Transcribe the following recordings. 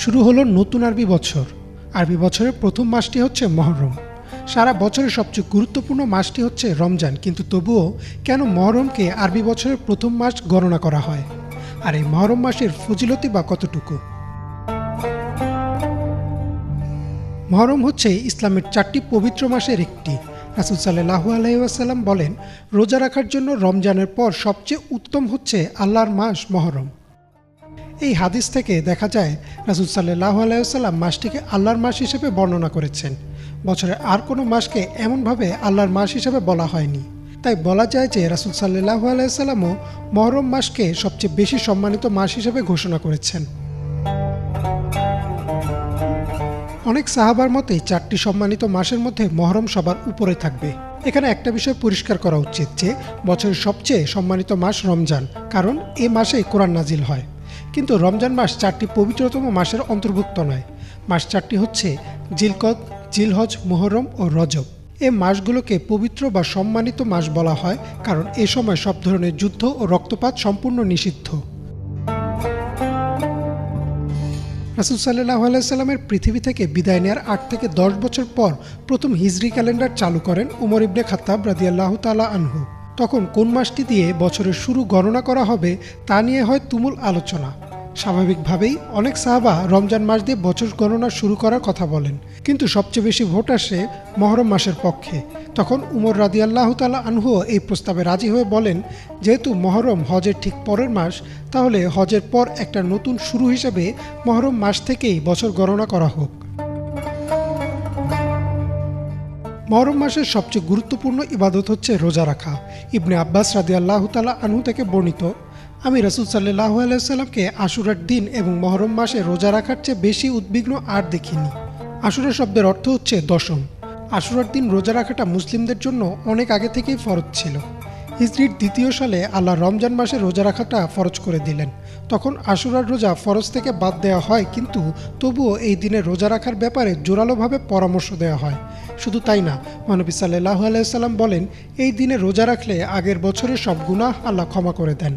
শুরু হলো নতুন আরবি বছর। আরবি বছরের প্রথম মাসটি হচ্ছে মহরম। সারা বছরের সবচেয়ে গুরুত্বপূর্ণ মাসটি হচ্ছে রমজান, কিন্তু তবুও কেন মহরমকে আরবি বছরের প্রথম মাস গণনা করা হয়? আর এই মহরম মাসের ফজিলতি বা কতটুকু? মহরম হচ্ছে ইসলামের 4টি পবিত্র মাসের একটি। রাসূল সাল্লাল্লাহু আলাইহি ওয়াসাল্লাম বলেন, রোজা রাখার জন্য রমজানের পর সবচেয়ে উত্তম হচ্ছে আল্লাহর মাস মহরম। এই হাদিস থেকে দেখা যায় রাসূল সাল্লাল্লাহু আলাইহি ওয়াসাল্লাম মাসটিকে আল্লাহর মাস হিসেবে বর্ণনা করেছেন। বছরের আর কোনো মাসকে এমনভাবে আল্লাহর মাস হিসেবে বলা হয়নি। তাই বলা যায় যে রাসূল সাল্লাল্লাহু আলাইহি ওয়াসাল্লামও মহরম মাসকে সবচেয়ে বেশি সম্মানিত মাস হিসেবে ঘোষণা করেছেন। অনেক সাহাবার মতে 4টি সম্মানিত মাসের মধ্যে মহরম সবার উপরে থাকবে। এখানে একটা বিষয় পরিষ্কার করা উচিত যে বছরের সবচেয়ে সম্মানিত মাস রমজান, কারণ এ মাসেই কোরআন নাজিল হয়। কিন্তু রমজান মাস 4টি পবিত্রতম মাসের অন্তর্ভুক্ত নয়। মাস 4টি হচ্ছে জিলকদ, জিলহজ, মুহররম ও রজব। এ মাসগুলোকে পবিত্র বা সম্মানিত মাস বলা হয় কারণ এ সময় সব ধরনের যুদ্ধ ও রক্তপাত সম্পূর্ণ নিষিদ্ধ। রাসূল সাল্লাল্লাহু আলাইহি সাল্লামের পৃথিবী থেকে বিদায় নেওয়ার 8 থেকে 10 বছর পর প্রথম হিজরি ক্যালেন্ডার চালু করেন উমর ইবনে খাত্তাব রাদিয়াল্লাহু তাআলা আনহু। তখন কোন মাসটি দিয়ে বছরের শুরু গণনা করা হবে তা নিয়ে হয় তুমুল আলোচনা। স্বাভাবিকভাবেই অনেক সাহাবা রমজান মাস দিয়ে বছর গণনা শুরু করার কথা বলেন, কিন্তু সবচেয়ে বেশি ভোট আসে মহরম মাসের পক্ষে। তখন উমর রাদিয়াল্লাহু তাআলা আনহু এই প্রস্তাবে রাজি হয়ে বলেন, যেহেতু মহরম হজের ঠিক পরের মাস, তাহলে হজের পর একটা নতুন শুরু হিসেবে মহরম মাস থেকেই বছর গণনা করা হোক। মহরম মাসের সবচেয়ে গুরুত্বপূর্ণ ইবাদত হচ্ছে রোজা রাখা। ইবনে আব্বাস রাদিয়াল্লাহু তাআলা আনহু থেকে বর্ণিত, আমি রাসূল সাল্লাল্লাহু আলাইহি ওয়াসাল্লামকে আশুরার দিন এবং মহরম মাসে রোজা রাখার চেয়ে বেশি উদ্বিগ্ন আর দেখিনি। আশুরা শব্দের অর্থ হচ্ছে দশম। আশুরার দিন রোজা রাখাটা মুসলিমদের জন্য অনেক আগে থেকেই ফরজ ছিল। হিজরির 2য় সালে আল্লাহ রমজান মাসে রোজা রাখাটা ফরজ করে দিলেন। তখন আশুরার রোজা ফরজ থেকে বাদ দেওয়া হয়, কিন্তু তবুও এই দিনে রোজা রাখার ব্যাপারে জোরালোভাবে পরামর্শ দেওয়া হয়। শুধু তাই না, মহানবী সাল্লাল্লাহু আলাইহি ওয়াসাল্লাম বলেন, এই দিনে রোজা রাখলে আগের বছরের সব গুনাহ আল্লাহ ক্ষমা করে দেন।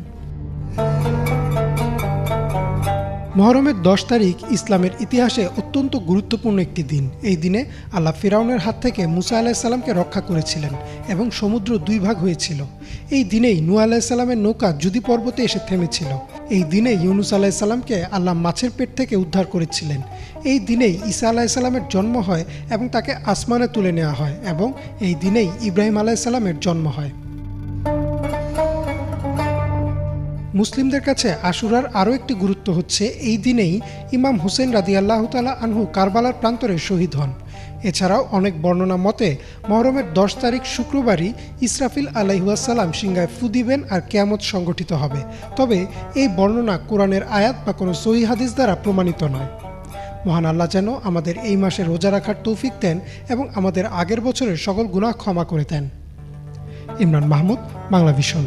মহরমের 10 তারিখ ইসলামের ইতিহাসে অত্যন্ত গুরুত্বপূর্ণ একটি দিন। এই দিনে আল্লাহ ফিরাউনের হাত থেকে মুসা আলাইহিস সালামকে রক্ষা করেছিলেন এবং সমুদ্র 2 ভাগ হয়েছিল। এই দিনেই নূহ আলাইহিস সালামের নৌকা জুদি পর্বতে এসে থেমেছিল। এই দিনে ইউনুস আলাইহিস সালামকে আল্লাহ মাছের পেট থেকে উদ্ধার করেছিলেন। এই দিনেই ঈসা আলাইহিস সালামের জন্ম হয় এবং তাকে আসমানে তুলে নেওয়া হয়, এবং এই দিনেই ইব্রাহিম আলাইহিস সালামের জন্ম হয়। মুসলিমদের কাছে আশুরার আরও একটি গুরুত্ব হচ্ছে এই দিনেই ইমাম হুসেন রাদিয়াল্লাহু তাআলা আনহু কারবালার প্রান্তরে শহীদ হন। এছাড়াও অনেক বর্ণনা মতে মহরমের 10 তারিখ শুক্রবারই ইসরাফিল আলাইহিস সালাম সিংহায় ফু দিবেন আর কিয়ামত সংগঠিত হবে। তবে এই বর্ণনা কোরআনের আয়াত বা কোনো সহিহ হাদিস দ্বারা প্রমাণিত নয়। মহান আল্লাহ যেন আমাদের এই মাসে রোজা রাখার তৌফিক দেন এবং আমাদের আগের বছরের সকল গুনাহ ক্ষমা করে দেন। ইমরান মাহমুদ, বাংলা ভিশন।